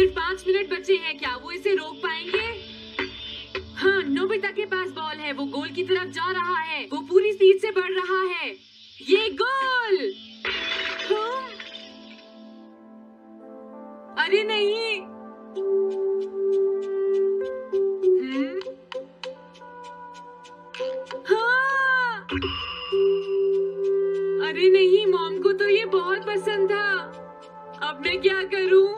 सिर्फ 5 मिनट बचे हैं, क्या वो इसे रोक पाएंगे? हाँ, नोबिता के पास बॉल है, वो गोल की तरफ जा रहा है, वो पूरी स्पीड से बढ़ रहा है। ये गोल! हाँ? अरे नहीं! हाँ! अरे नहीं, मॉम को तो ये बहुत पसंद था। अब मैं क्या करूं?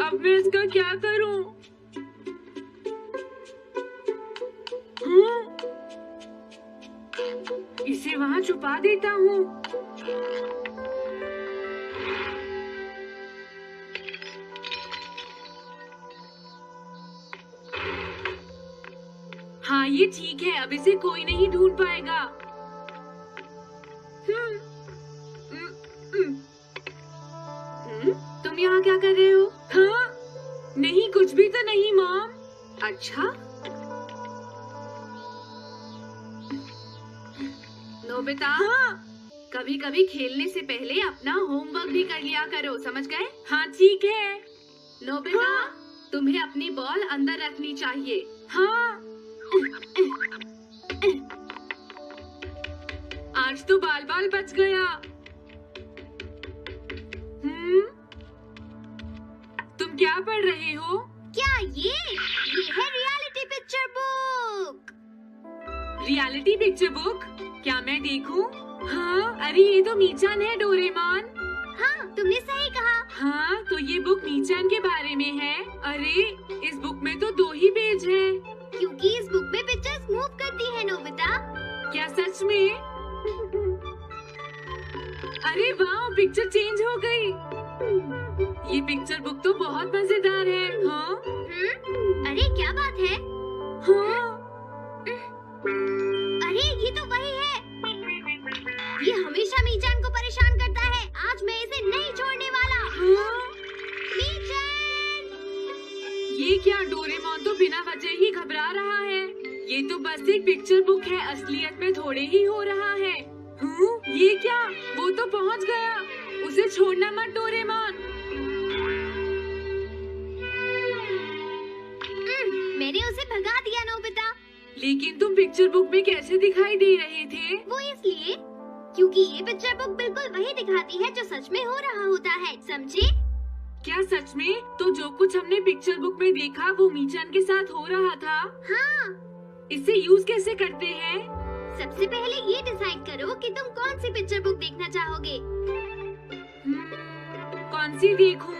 अब मैं इसका क्या करूं? इसे वहां छुपा देता हूँ। हाँ, ये ठीक है, अब इसे कोई नहीं ढूंढ पाएगा। तुम यहाँ क्या कर रहे हो? हाँ? नहीं, कुछ भी तो नहीं मॉम। अच्छा? नोबिता, हाँ? कभी कभी खेलने से पहले अपना होमवर्क भी कर लिया करो, समझ गए? हाँ ठीक है। नोबिता, हाँ? तुम्हें अपनी बॉल अंदर रखनी चाहिए। हाँ। आज तो बाल बाल बच गया। तुम क्या पढ़ रहे हो? क्या ये है reality picture book. Reality picture book? क्या मैं देखूं? हाँ, अरे ये तो मीचान है, डोरेमोन। हाँ, तुमने सही कहा। हाँ, तो ये बुक मीचान के बारे में है। अरे इस बुक में तो 2 ही पेज है। क्योंकि इस बुक में पिक्चर्स मूव करती है नोबिता। क्या सच में? अरे वाह, पिक्चर चेंज हो गई। ये पिक्चर बुक तो बहुत मजेदार है। हाँ? अरे क्या बात है? हाँ? अरे ये तो वही है। ये हमेशा मीचान को परेशान करता है। आज मैं इसे नहीं छोड़ने वाला। हाँ? मीचान! ये क्या, डोरेमोन तो बिना वजह ही घबरा रहा है। ये तो बस एक पिक्चर बुक है, असलियत में थोड़े ही हो रहा है। ये क्या, वो तो पहुंच गया। उसे छोड़ना मत डोरेमोन। मैंने उसे भगा दिया नोबिता। लेकिन तुम पिक्चर बुक में कैसे दिखाई दे रहे थे? वो इसलिए क्योंकि ये पिक्चर बुक बिल्कुल वही दिखाती है जो सच में हो रहा होता है, समझे? क्या सच में? तो जो कुछ हमने पिक्चर बुक में देखा वो मीचान के साथ हो रहा था? हाँ। इसे यूज कैसे करते हैं? सबसे पहले ये डिसाइड करो कि तुम कौन सी पिक्चर बुक देखना चाहोगे। कौन सी देखूं?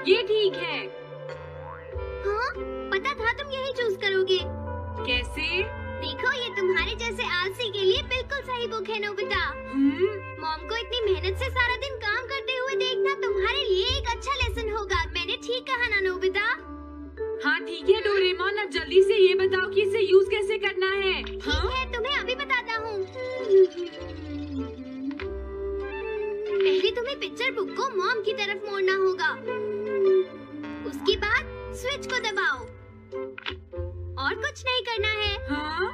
ये ठीक है। हाँ, पता था तुम यही चूज करोगे। कैसे? देखो, ये तुम्हारे जैसे आलसी के लिए बिल्कुल सही बुक है नोबिता। मॉम को इतनी मेहनत से सारा दिन काम करते हुए देखना तुम्हारे लिए एक अच्छा लेसन होगा। मैंने ठीक कहा ना नोबिता? हाँ ठीक है डोरेमोन, अब जल्दी से ये बताओ कि इसे यूज कैसे करना है। ठीक है, तुम्हें अभी बताता हूँ। पहले तुम्हें पिक्चर बुक को मॉम की तरफ मोड़ना होगा। उसके बाद स्विच को दबाओ। और कुछ नहीं करना है। हाँ?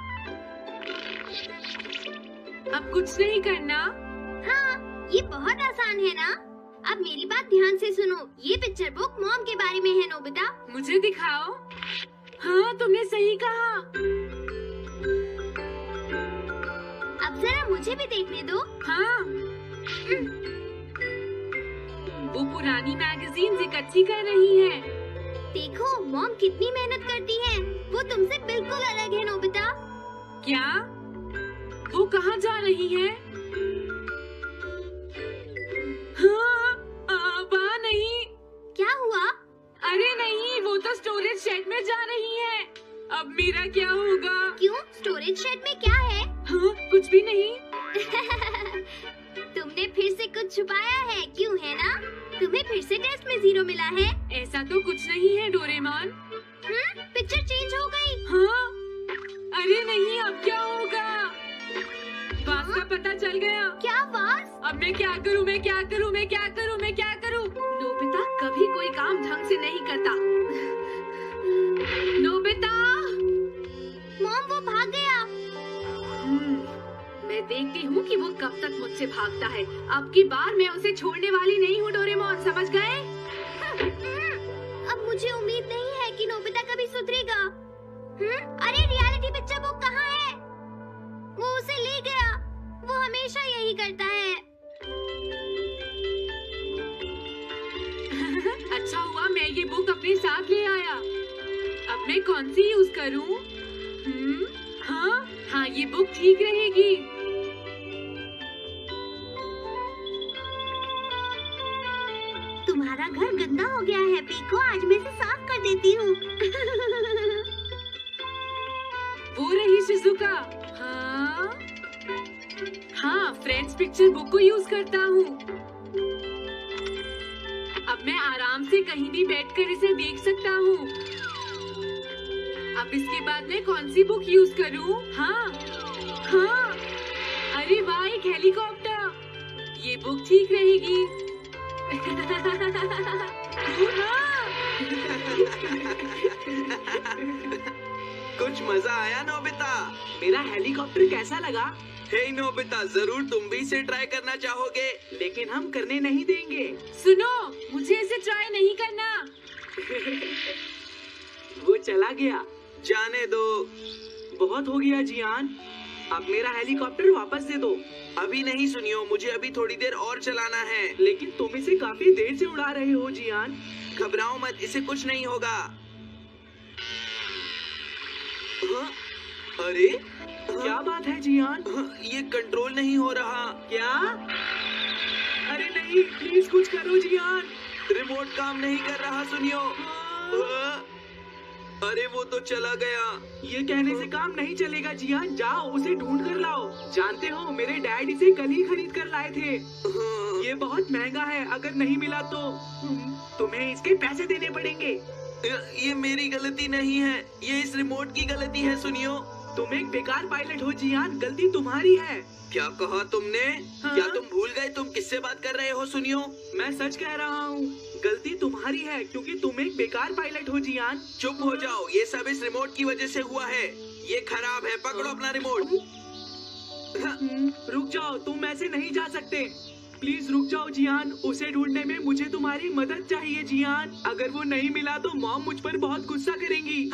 अब कुछ नहीं करना? हाँ, ये बहुत आसान है ना? अब मेरी बात ध्यान से सुनो। ये पिक्चर बुक मॉम के बारे में है नोबिता। मुझे दिखाओ। हाँ, तुमने सही कहा। अब जरा मुझे भी देखने दो। हाँ। वो पुरानी मैगजीन्स इकट्ठी कर रही है। देखो, मॉम कितनी मेहनत करती है। वो तुमसे बिल्कुल अलग है नोबिता। क्या? वो कहाँ जा रही है? हाँ, वहाँ नहीं। क्या हुआ? अरे नहीं, वो तो स्टोरेज शेड में जा रही है। अब मेरा क्या होगा? क्यों? स्टोरेज शेड में क्या है? हाँ, कुछ भी नहीं। तुमने फिर से कुछ छुपाया है, क्यों है ना? तुम्हें फिर से टेस्ट में 0 मिला है। ऐसा तो कुछ नहीं है डोरेमोन। पिक्चर चेंज हो गई। हाँ? अरे नहीं, अब क्या होगा? वास का पता चल गया। क्या वास? अब मैं क्या करूँ? मैं क्या करूँ? मैं क्या करूँ? मैं क्या करूँ? नोबिता कभी कोई काम ढंग से नहीं करता। नोबिता! मॉम, वो भाग गया। मैं देखती हूँ कि वो कब तक मुझसे भागता है। अब की बार मैं उसे छोड़ने वाली नहीं हूँ डोरेमोन, समझ गए? अब मुझे उम्मीद नहीं है कि नोबिता कभी सुधरेगा। अरे रियलिटी पिक्चर बुक कहाँ है? वो उसे ले गया। वो हमेशा यही करता है। अच्छा हुआ मैं ये बुक अपने साथ ले आया। अब मैं कौन सी यूज करूँ? हाँ, ये बुक ठीक रहेगी। तुम्हारा घर गंदा हो गया है पीको, आज मैं इसे साफ कर देती हूँ। वो रही शिजुका। हाँ, फ्रेंड्स पिक्चर बुक को यूज करता हूँ। अब मैं आराम से कहीं भी बैठकर इसे देख सकता हूँ। अब इसके बाद मैं कौन सी बुक यूज करूँ? हाँ, अरे वाह, एक हेलीकॉप्टर। ये बुक ठीक रहेगी। कुछ मजा आया नोबिता? मेरा हेलीकॉप्टर कैसा लगा? हे नोबिता, जरूर तुम भी इसे ट्राई करना चाहोगे। लेकिन हम करने नहीं देंगे। सुनो, मुझे इसे ट्राई नहीं करना। वो चला गया। जाने दो। बहुत हो गया जियान, अब मेरा हेलीकॉप्टर वापस दे दो। अभी नहीं सुनियो, मुझे अभी थोड़ी देर और चलाना है। लेकिन तुम इसे काफी देर से उड़ा रहे हो जियान। घबराओ मत, इसे कुछ नहीं होगा। हाँ? अरे क्या बात है जियान? ये कंट्रोल नहीं हो रहा। क्या? अरे नहीं, प्लीज कुछ करो जियान। रिमोट काम नहीं कर रहा, सुनियो। अरे वो तो चला गया। ये कहने से काम नहीं चलेगा जियान, जाओ उसे ढूंढ कर लाओ। जानते हो, मेरे डैड इसे कल ही खरीद कर लाए थे। ये बहुत महंगा है, अगर नहीं मिला तो तुम्हें इसके पैसे देने पड़ेंगे। ये मेरी गलती नहीं है, ये इस रिमोट की गलती है, सुनियो। तुम एक बेकार पायलट हो जियान, गलती तुम्हारी है। क्या कहा तुमने? हाँ? क्या तुम भूल गए तुम किससे बात कर रहे हो? सुनियो, मैं सच कह रहा हूँ, गलती तुम्हारी है क्योंकि तुम एक बेकार पायलट हो जियान। चुप हो जाओ, ये सब इस रिमोट की वजह से हुआ है। ये खराब है, पकड़ो अपना रिमोट। रुक जाओ, तुम ऐसे नहीं जा सकते। प्लीज रुक जाओ जियान, उसे ढूंढने में मुझे तुम्हारी मदद चाहिए जियान। अगर वो नहीं मिला तो मॉम मुझ पर बहुत गुस्सा करेंगी।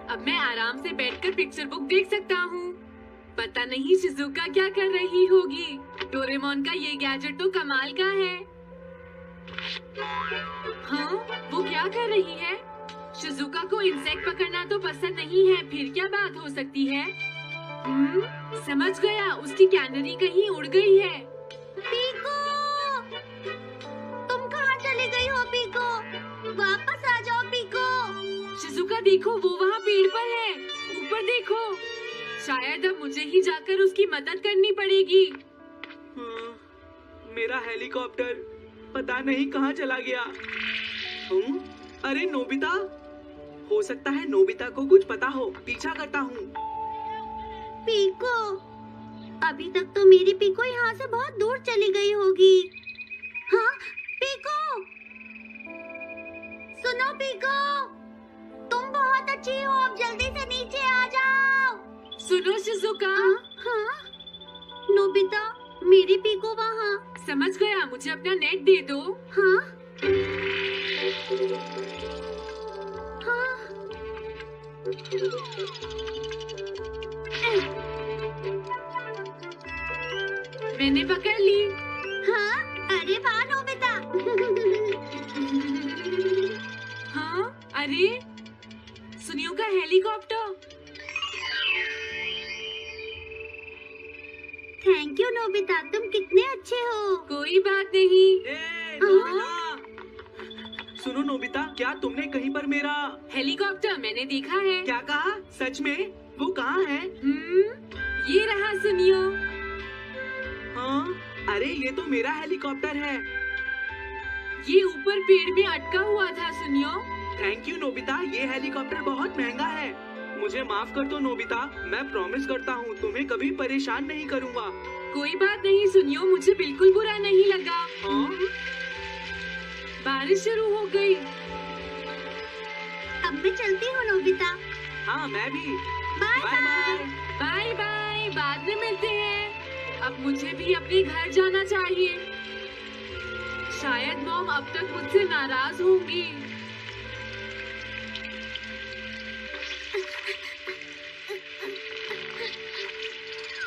अब मैं आराम से बैठकर पिक्चर बुक देख सकता हूँ। पता नहीं शिजुका क्या कर रही होगी। डोरेमोन का ये गैजेट तो कमाल का है। हाँ, वो क्या कर रही है? शिजुका को इंसेक्ट पकड़ना तो पसंद नहीं है, फिर क्या बात हो सकती है? समझ गया, उसकी कैनरी कहीं उड़ गई है। पीको, तुम कहाँ चली गई हो पीको? वापस आ जाओ पीको। शिजुका देखो, वो वहाँ पेड़ पर है, ऊपर देखो। शायद अब मुझे ही जाकर उसकी मदद करनी पड़ेगी। मेरा हेलीकॉप्टर पता नहीं कहाँ चला गया। अरे नोबिता, हो सकता है नोबिता को कुछ पता हो, पीछा करता हूँ। पीको, अभी तक तो मेरी पीको यहाँ से बहुत दूर चली गई होगी। हाँ पीको, सुनो पीको, तुम बहुत अच्छी हो, अब जल्दी से नीचे आ जाओ। सुनो शिजुका। हाँ? नोबिता, मेरी पीको वहाँ। समझ गया, मुझे अपना नेट दे दो। हाँ? हाँ? मैंने पकड़ ली। हाँ? अरे वाह नोबिता। हाँ? अरे सुनियो का हेलीकॉप्टर। थैंक यू नोबिता, तुम कितने अच्छे हो। कोई बात नहीं। सुनो नोबिता, क्या तुमने कहीं पर मेरा हेलीकॉप्टर मैंने देखा है। क्या कहा? सच में? वो कहाँ है? ये रहा सुनियो। हाँ, अरे ये तो मेरा हेलीकॉप्टर है। ये ऊपर पेड़ में अटका हुआ था सुनियो। थैंक यू नोबिता, ये हेलीकॉप्टर बहुत महंगा है। मुझे माफ कर दो नोबिता, मैं प्रॉमिस करता हूँ तुम्हें कभी परेशान नहीं करूँगा। कोई बात नहीं सुनियो, मुझे बिल्कुल बुरा नहीं लगा। हाँ? बारिश शुरू हो गई। अब मैं चलती हूँ नोबिता। हाँ मैं भी। Bye bye bye. Bye. Bye bye, बाद में मिलते हैं। अब मुझे भी अपने घर जाना चाहिए। शायद मॉम अब तक मुझसे नाराज होंगी।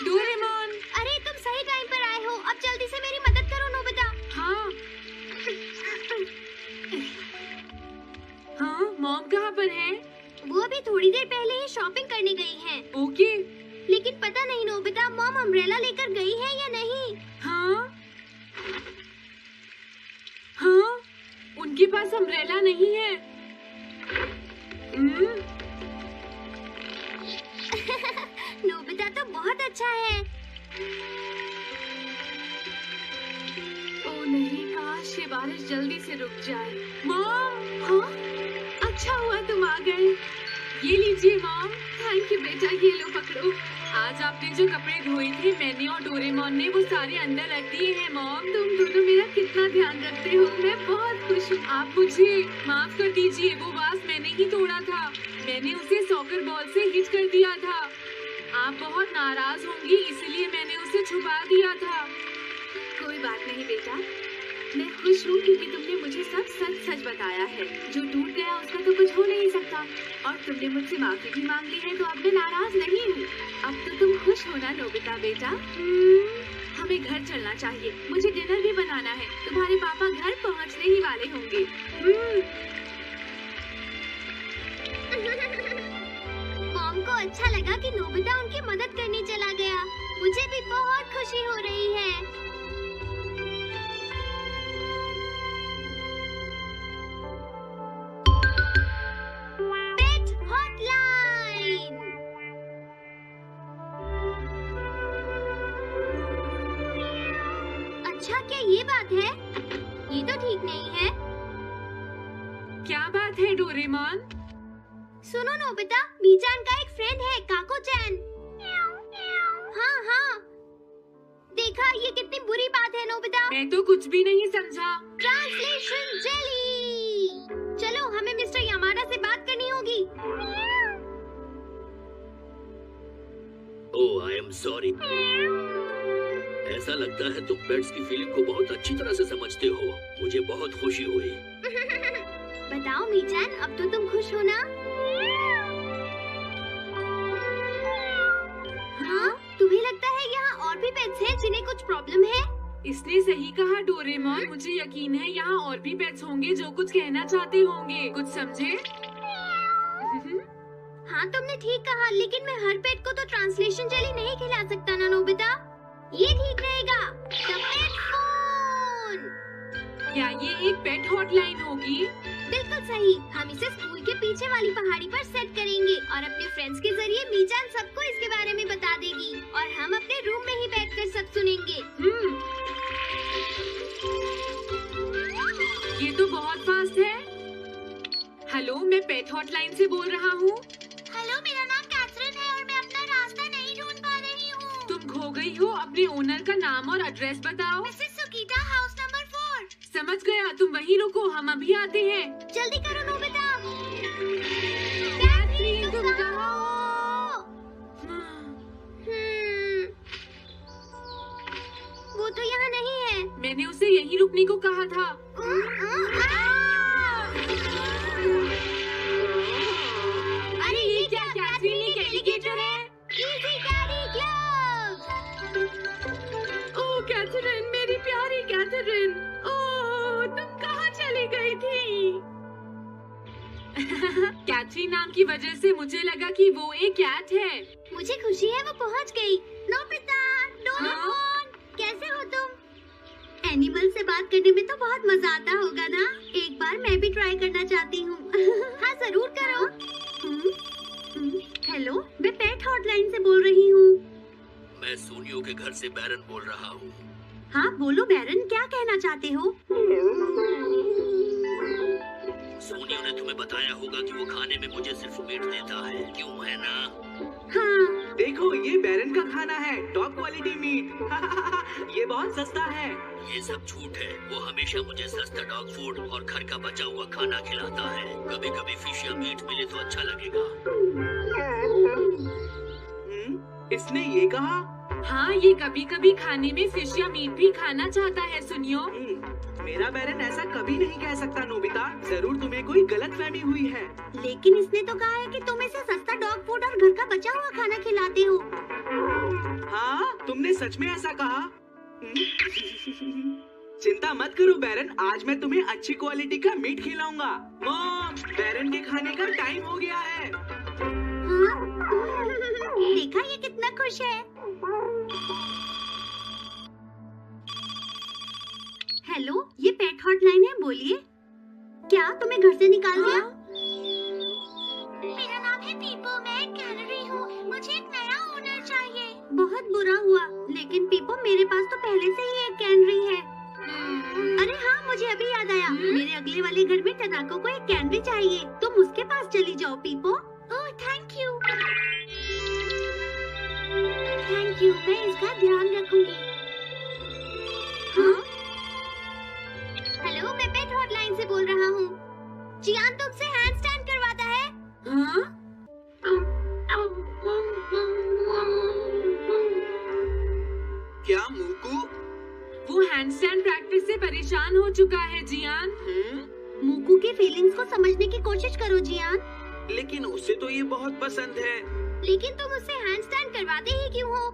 डोरेमोन। अरे तुम सही टाइम पर आए हो, अब जल्दी से मेरी मदद करो नोबिता। हाँ हाँ, मॉम कहाँ पर है? वो अभी थोड़ी देर पहले ही शॉपिंग करने गई हैं। ओके। लेकिन पता नहीं नोबिता, मॉम अम्ब्रेला लेकर गई है या नहीं। हाँ हाँ, उनके पास अम्ब्रेला नहीं है। नोबिता तो बहुत अच्छा है। ओ नहीं, काश ये बारिश जल्दी से रुक जाए। मॉम। हाँ, अच्छा हुआ तुम आ गए। ये लीजिए मॉम। थैंक यू बेटा, ये लो पकड़ो। आज आपने जो कपड़े धोए थे मैंने और डोरेमोन ने वो सारे अंदर रख दिए हैं मॉम। तुम दोनों मेरा कितना ध्यान रखते हो, मैं बहुत खुश हूँ। आप मुझे माफ कर दीजिए, वो वास मैंने ही तोड़ा था। मैंने उसे सॉकर बॉल से हिट कर दिया था। आप बहुत नाराज होंगी इसलिए मैंने उसे छुपा दिया था। कोई बात नहीं बेटा, मैं खुश हूँ क्योंकि तुमने मुझे सब सच सच बताया है। जो टूट गया उसका तो कुछ हो नहीं सकता, और तुमने मुझसे माफी भी मांग ली है तो अब मैं नाराज नहीं हूँ। अब तो तुम खुश हो ना नोबिता बेटा? हमें घर चलना चाहिए, मुझे डिनर भी बनाना है। तुम्हारे पापा घर पहुँचने ही वाले होंगे। मॉम को अच्छा लगा कि नोबिता उनकी मदद करने चला गया। मुझे भी बहुत खुशी हो रही है। पेट हॉटलाइन। अच्छा, क्या ये बात है? ये तो ठीक नहीं है। क्या बात है डोरेमोन? सुनो नोबिता, मीचान का एक फ्रेंड है, काको-चैन। हाँ हाँ, देखा, ये कितनी बुरी बात है नोबिता। मैं तो कुछ भी नहीं समझा। Translation jelly. चलो, हमें मिस्टर यामाडा से बात करनी होगी। ओह, आई एम सॉरी। ऐसा लगता है तुम पेट्स की फीलिंग को बहुत अच्छी तरह से समझते हो। मुझे बहुत खुशी हुई। बताओ मीचान, अब तो तुम खुश हो ना? हाँ, तुम्हें लगता है यहाँ और भी पेट्स हैं जिन्हें कुछ प्रॉब्लम है? इसने सही कहा डोरेमोन, मुझे यकीन है यहाँ और भी पेट्स होंगे जो कुछ कहना चाहते होंगे। कुछ समझे? हाँ, तुमने ठीक कहा, लेकिन मैं हर पेट को तो ट्रांसलेशन जेली नहीं खिला सकता ना नोबिता। ये ठीक रहेगा। The pet phone. क्या ये एक पेट हॉटलाइन होगी? बिल्कुल सही। हम इसे स्कूल के पीछे वाली पहाड़ी पर सेट करेंगे और अपने फ्रेंड्स के जरिए मीचान सबको इसके बारे में बता देगी और हम अपने रूम में ही बैठकर सब सुनेंगे। ये तो बहुत फास्ट है। हेलो, मैं पेट हॉटलाइन से बोल रहा हूँ। हेलो, मेरा नाम कैथरीन है और मैं अपना रास्ता नहीं ढूंढ पा रही हूँ। तुम खो गई हो, अपने ओनर का नाम और एड्रेस बताओ। Mrs Sukita, house number 4। समझ गया, तुम वहीं रुको, हम अभी आते हैं। जल्दी करो नोबिता। कैथरीन, तुम कहाँ हो? वो तो यहाँ नहीं है। मैंने उसे यहीं रुकने को कहा था। अरे ये क्या, कैथरीन एक एलिगेटर है? Easy carry gloves. Oh Catherine, मेरी प्यारी कैथरीन, ओह तुम कहाँ चली गई थी? कैथरीन नाम की वजह से मुझे लगा कि वो एक कैट है। मुझे खुशी है वो पहुँच गई। नोबिता, डोरेमोन, कैसे हो तुम? एनिमल से बात करने में तो बहुत मजा आता होगा ना? एक बार मैं भी ट्राई करना चाहती हूँ। हाँ जरूर करो। हेलो, मैं पेट हॉटलाइन से बोल रही हूँ। मैं सोनियो के घर से बैरन बोल रहा हूँ। हाँ बोलो बैरन, क्या कहना चाहते हो? सोनियो ने तुम्हें बताया होगा कि वो खाने में मुझे सिर्फ मीट देता है, क्यों है ना? हाँ। देखो ये बैरन का खाना है, टॉप क्वालिटी मीट। ये बहुत सस्ता है। ये सब झूठ है। वो हमेशा मुझे सस्ता डॉग फूड और घर का बचा हुआ खाना खिलाता है। कभी कभी फिश या मीट मिले तो अच्छा लगेगा। इसने ये कहा? हाँ, ये कभी कभी खाने में फिश या मीट भी खाना चाहता है। सुनियो, मेरा बैरन ऐसा कभी नहीं कह सकता नोबिता। जरूर तुम्हें कोई गलतफहमी हुई है। लेकिन इसने तो कहा है कि तुम इसे सस्ता डॉग फूड और घर का बचा हुआ खाना खिलाते हो। हाँ, तुमने सच में ऐसा कहा? चिंता मत करो बैरन, आज मैं तुम्हें अच्छी क्वालिटी का मीट खिलाऊंगा। मॉम, बैरन के खाने का टाइम हो गया है। हाँ? देखा ये कितना खुश है। हेलो, ये पेट हॉटलाइन है, बोलिए। क्या तुम्हें घर से निकाल दिया? मेरा नाम है पीपो, मैं एक कैनरी हूँ। मुझे एक नया ओनर चाहिए। बहुत बुरा हुआ, लेकिन पीपो मेरे पास तो पहले से ही एक कैनरी है। अरे हाँ, मुझे अभी याद आया। मेरे अगले वाले घर में टनाको को एक कैनरी चाहिए। तुम उसके पास चली जाओ Pipo. Oh thank you. Thank you, मैं इसका ध्यान रखूंगी। हाँ? हेलो, मैं पेट हॉटलाइन से बोल रहा हूँ। जियान तुमसे हैंडस्टैंड करवाता है। हाँ? क्या मूकू? वो हैंडस्टैंड प्रैक्टिस से परेशान हो चुका है जियान। मूकू की फीलिंग्स को समझने की कोशिश करो जियान। लेकिन उसे तो ये बहुत पसंद है। लेकिन तुम उससे हैंडस्टैंड करवाते ही क्यों हो?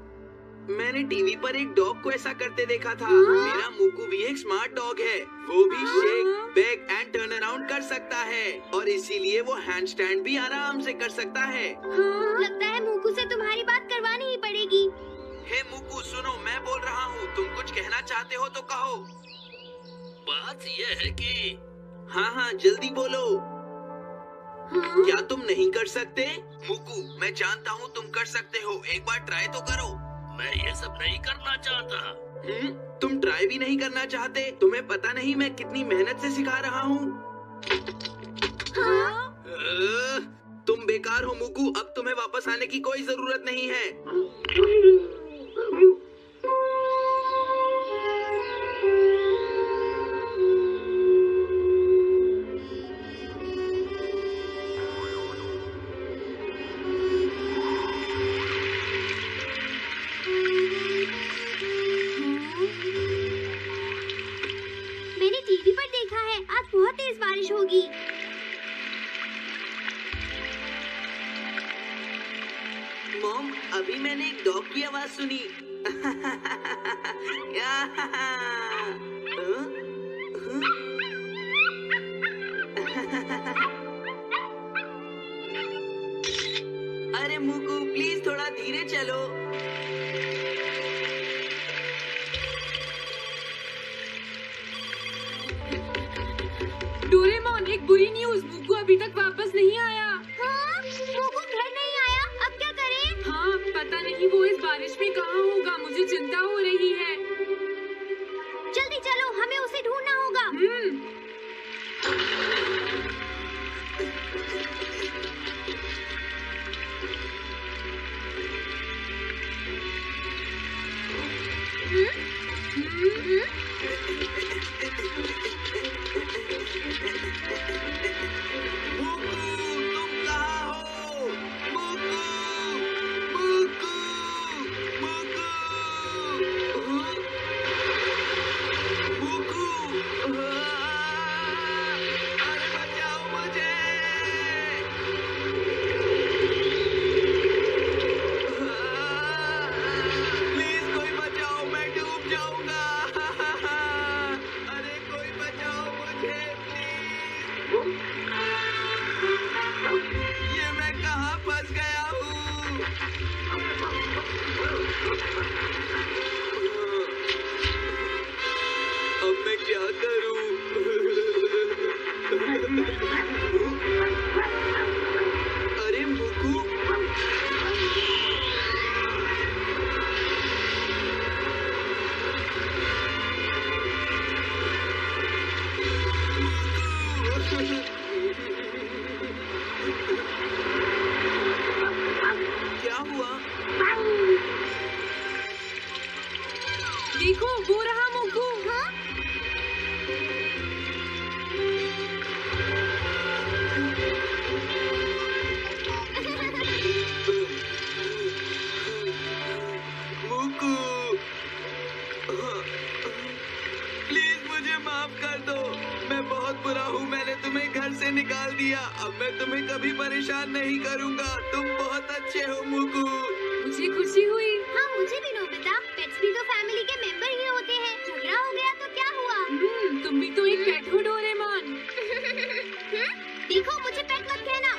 मैंने टीवी पर एक डॉग को ऐसा करते देखा था। मेरा मूकू भी एक स्मार्ट डॉग है। वो भी shake, back and turn around कर सकता है और इसीलिए वो हैंडस्टैंड भी आराम से कर सकता है। लगता है मूकू से तुम्हारी बात करवानी ही पड़ेगी। हे मूकू सुनो, मैं बोल रहा हूँ, तुम कुछ कहना चाहते हो तो कहो। बात ये है कि हाँ हाँ जल्दी बोलो। क्या तुम नहीं कर सकते? मूकू, मैं जानता हूँ तुम कर सकते हो, एक बार ट्राई तो करो। मैं ये सब नहीं करना चाहता। तुम ट्राई भी नहीं करना चाहते? तुम्हें पता नहीं मैं कितनी मेहनत से सिखा रहा हूँ। तुम बेकार हो मूकू, अब तुम्हें वापस आने की कोई जरूरत नहीं है। मैंने टीवी पर देखा है, आज बहुत तेज बारिश होगी। मॉम, अभी मैंने एक डॉग की आवाज सुनी। अरे मूकू प्लीज थोड़ा धीरे चलो। डोरेमोन, एक बुरी न्यूज़, मूकू अभी तक वापस नहीं आया। हाँ? मूकू घर नहीं आया, अब क्या करें? हाँ, पता नहीं वो इस बारिश में कहाँ होगा, मुझे चिंता हो रही है। जल्दी चलो, हमें उसे ढूंढना होगा। देखो वो रहा मोकू। हाँ? मुकू, प्लीज मुझे माफ कर दो। मैं बहुत बुरा हूँ, मैंने तुम्हें घर से निकाल दिया। अब मैं तुम्हें कभी परेशान नहीं करूँगा। तुम बहुत अच्छे हो मुकू। मुझे खुशी हुई। हाँ मुझे भी नोबिता, पेट्स भी तो फैमिली के मेंबर ही होते हैं। झगड़ा हो गया तो क्या हुआ? तुम भी तो एक पेट हो डोरेमोन। देखो मुझे पेट मत कहना।